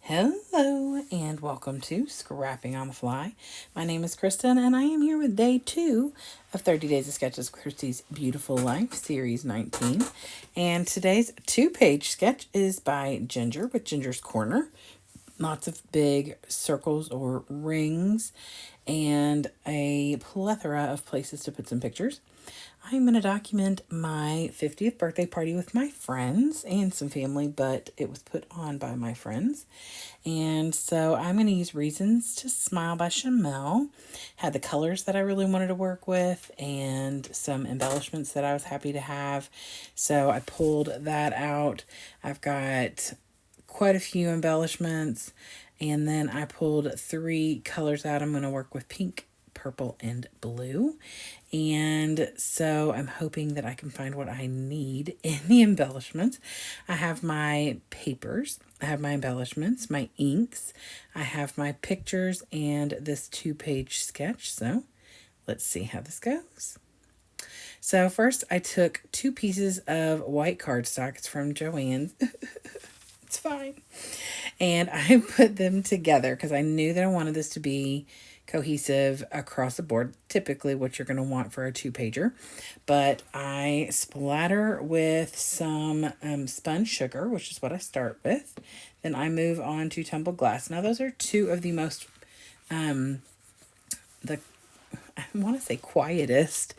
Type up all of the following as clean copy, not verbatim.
Hello and welcome to Scrapping on the Fly. My name is Kristen and I am here with day 2 of 30 Days of Sketches Christy's Beautiful Life, Series 19. And today's 2-page sketch is by Ginger with Ginger's Corner. Lots of big circles or rings and a plethora of places to put some pictures. I'm going to document my 50th birthday party with my friends and some family, but it was put on by my friends. And so I'm going to use Reasons to Smile by Chamel. Had the colors that I really wanted to work with and some embellishments that I was happy to have. So I pulled that out. I've got quite a few embellishments. And then I pulled 3 colors out. I'm going to work with pink, purple, and blue. And so I'm hoping that I can find what I need in the embellishments. I have my papers, I have my embellishments, my inks, I have my pictures, and this 2-page sketch. So let's see how this goes. So first I took 2 pieces of white cardstock. It's from Joann's. It's fine. And I put them together because I knew that I wanted this to be cohesive across the board, typically what you're going to want for a 2-pager. But I splatter with some spun sugar, which is what I start with. Then I move on to tumbled glass. Now those are 2 of the most, I want to say quietest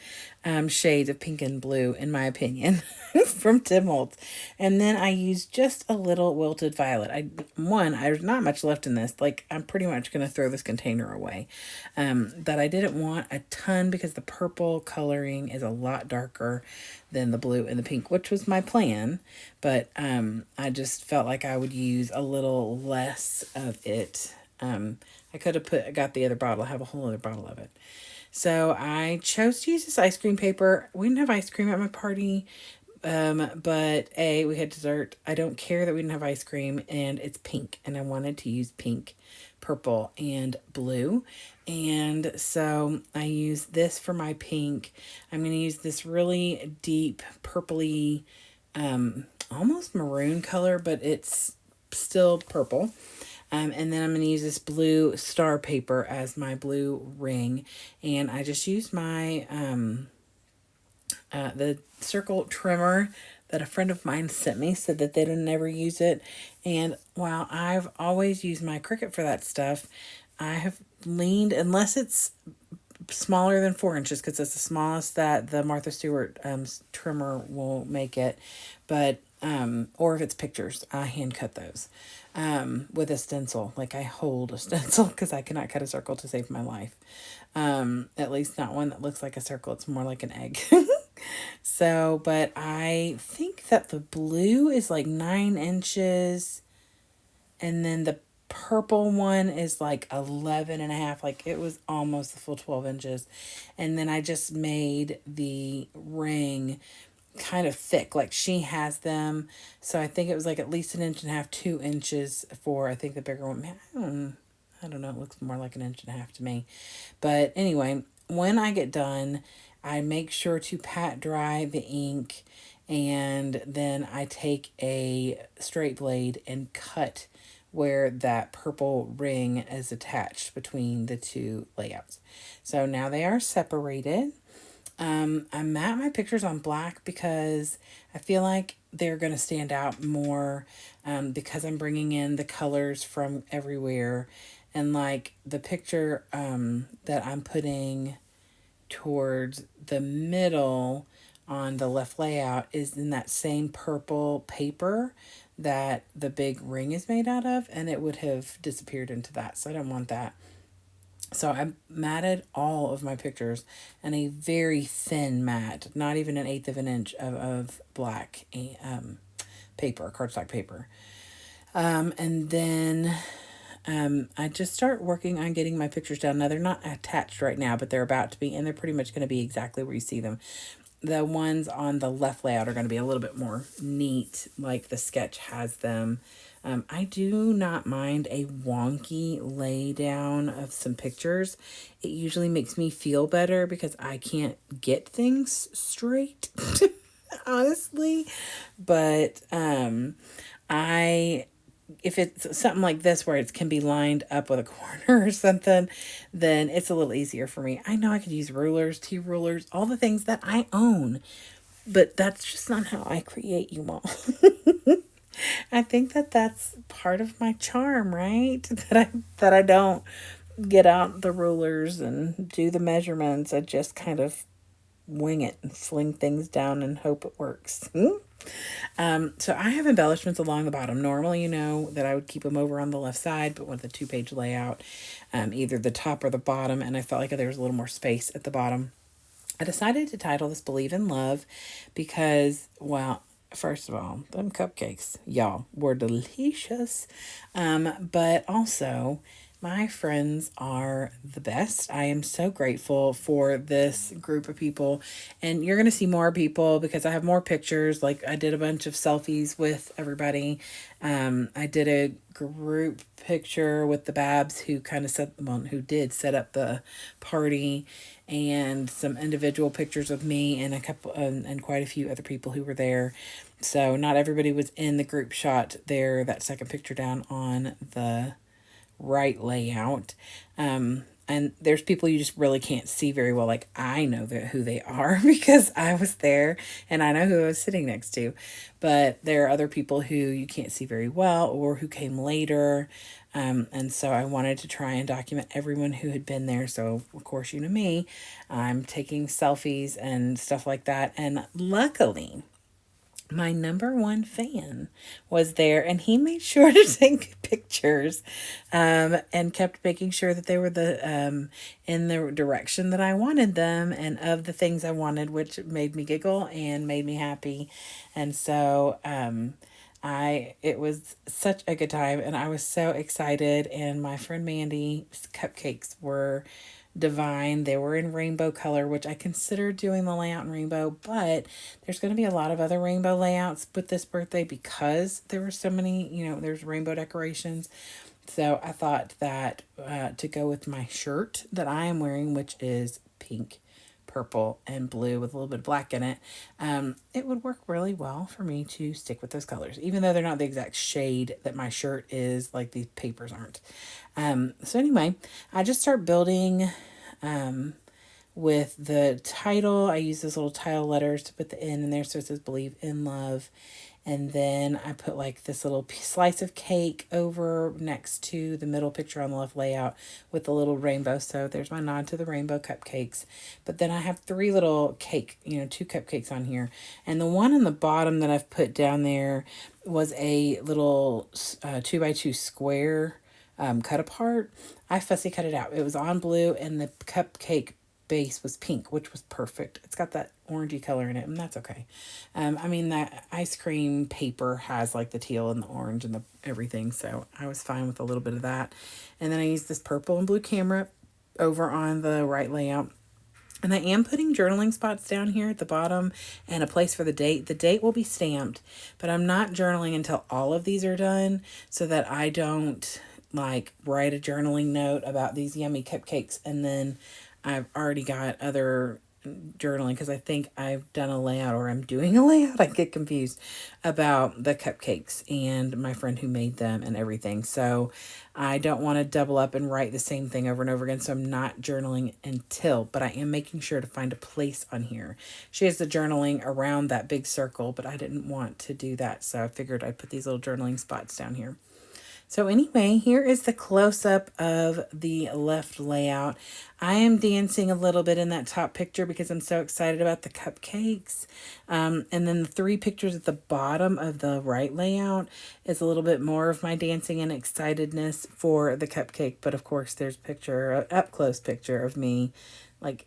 shades of pink and blue, in my opinion, from Tim Holtz. And then I use just a little wilted violet. There's not much left in this. Like, I'm pretty much going to throw this container away. But I didn't want a ton because the purple coloring is a lot darker than the blue and the pink, which was my plan. But I just felt like I would use a little less of it. I could have got the other bottle. I have a whole other bottle of it. So I chose to use this ice cream paper. We didn't have ice cream at my party, but we had dessert. I don't care that we didn't have ice cream, and it's pink, and I wanted to use pink, purple, and blue. And so I use this for my pink. I'm going to use this really deep purpley, almost maroon color, but it's still purple. And then I'm going to use this blue star paper as my blue ring. And I just used my, the circle trimmer that a friend of mine sent me, said that they didn't never use it. And while I've always used my Cricut for that stuff, I have leaned, unless it's smaller than 4 inches, because it's the smallest that the Martha Stewart trimmer will make it. But or if it's pictures, I hand cut those with a stencil. Like, I hold a stencil because I cannot cut a circle to save my life. At least not one that looks like a circle. It's more like an egg. So, but I think that the blue is like 9 inches, and then the purple one is like 11 and a half. Like, it was almost the full 12 inches. And then I just made the ring kind of thick, like she has them. So I think it was like at least 1.5 inches, 2 inches for, I think, the bigger one. I don't know. It looks more like 1.5 inches to me. But anyway, when I get done, I make sure to pat dry the ink, and then I take a straight blade and cut where that purple ring is attached between the 2 layouts. So now they are separated. I matte my pictures on black because I feel like they're going to stand out more, because I'm bringing in the colors from everywhere. And like the picture that I'm putting towards the middle on the left layout is in that same purple paper that the big ring is made out of, and it would have disappeared into that. So I don't want that. So I matted all of my pictures in a very thin matte, not even 1/8 of an inch of black paper, cardstock paper. And then I just start working on getting my pictures done. Now, they're not attached right now, but they're about to be, and they're pretty much going to be exactly where you see them. The ones on the left layout are going to be a little bit more neat, like the sketch has them. I do not mind a wonky lay down of some pictures. It usually makes me feel better because I can't get things straight, honestly. But I if it's something like this where it can be lined up with a corner or something, then it's a little easier for me. I know I could use rulers, T-rulers, all the things that I own, but that's just not how I create, you all. I think that that's part of my charm, right? That I don't get out the rulers and do the measurements. I just kind of wing it and fling things down and hope it works. So I have embellishments along the bottom. Normally, that I would keep them over on the left side, but with a 2-page layout, either the top or the bottom, and I felt like there was a little more space at the bottom. I decided to title this Believe in Love because, well, first of all, them cupcakes, y'all, were delicious. But also, my friends are the best. I am so grateful for this group of people. And you're going to see more people because I have more pictures. Like, I did a bunch of selfies with everybody. I did a group picture with the Babs who who did set up the party, and some individual pictures of me and a couple and quite a few other people who were there. So not everybody was in the group shot there. That second picture down on the right layout. And there's people you just really can't see very well. Like, I know who they are because I was there and I know who I was sitting next to. But there are other people who you can't see very well or who came later. And so I wanted to try and document everyone who had been there. So, of course, me, I'm taking selfies and stuff like that. And luckily, my number one fan was there, and he made sure to take pictures, and kept making sure that they were in the direction that I wanted them and of the things I wanted, which made me giggle and made me happy. And so it was such a good time, and I was so excited. And my friend Mandy's cupcakes were divine. They were in rainbow color, which I considered doing the layout in rainbow, but there's going to be a lot of other rainbow layouts with this birthday because there were so many, there's rainbow decorations. So I thought that to go with my shirt that I am wearing, which is pink, purple, and blue with a little bit of black in it, it would work really well for me to stick with those colors, even though they're not the exact shade that my shirt is, like these papers aren't. So anyway, I just start building with the title. I use those little tile letters to put the N in there, so it says Believe in Love. And then I put like this little slice of cake over next to the middle picture on the left layout with the little rainbow. So there's my nod to the rainbow cupcakes. But then I have 3 little 2 cupcakes on here. And the one on the bottom that I've put down there was a little 2x2 square cut apart. I fussy cut it out. It was on blue, and the cupcake base was pink, which was perfect. It's got that orangey color in it, and that's okay. That ice cream paper has like the teal and the orange and the everything, so I was fine with a little bit of that. And then I used this purple and blue camera over on the right layout. And I am putting journaling spots down here at the bottom and a place for the date. The date will be stamped, but I'm not journaling until all of these are done so that I don't write a journaling note about these yummy cupcakes and then I've already got other journaling because I think I've done a layout or I'm doing a layout. I get confused about the cupcakes and my friend who made them and everything. So I don't want to double up and write the same thing over and over again. So I'm not journaling but I am making sure to find a place on here. She has the journaling around that big circle, but I didn't want to do that. So I figured I'd put these little journaling spots down here. So anyway, here is the close-up of the left layout. I am dancing a little bit in that top picture because I'm so excited about the cupcakes. And then the 3 pictures at the bottom of the right layout is a little bit more of my dancing and excitedness for the cupcake. But of course, there's an up-close picture of me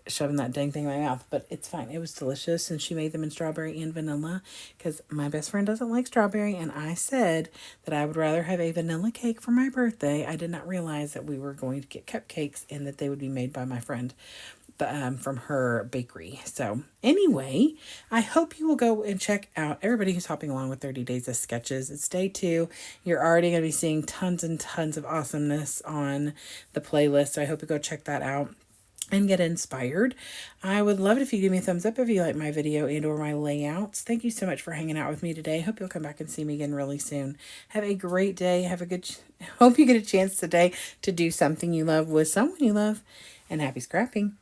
shoving that dang thing in my mouth, but it's fine. It was delicious, and she made them in strawberry and vanilla because my best friend doesn't like strawberry, and I said that I would rather have a vanilla cake for my birthday. I did not realize that we were going to get cupcakes and that they would be made by my friend from her bakery. So anyway, I hope you will go and check out everybody who's hopping along with 30 Days of Sketches. It's day 2. You're already going to be seeing tons and tons of awesomeness on the playlist, so I hope you go check that out. and get inspired. I would love it if you give me a thumbs up if you like my video and or my layouts. Thank you so much for hanging out with me today. Hope you'll come back and see me again really soon. Have a great day. Hope you get a chance today to do something you love with someone you love. And happy scrapping.